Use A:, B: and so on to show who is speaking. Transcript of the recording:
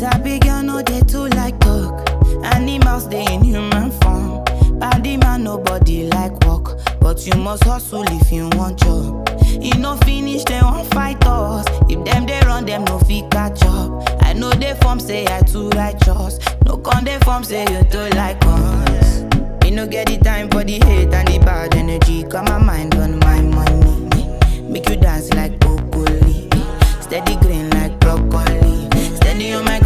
A: Sabi girl no they too like talk. Animals they in human form. Body man nobody like work, but you must hustle if you want job. You no finish they won't fight us. If them they run them no fit catch up. I know they form say I too righteous. No con they form say you too like us. Me no get the time for the hate and the bad energy. Got my mind on my money. Make you dance like broccoli. Steady green like broccoli. Steady on my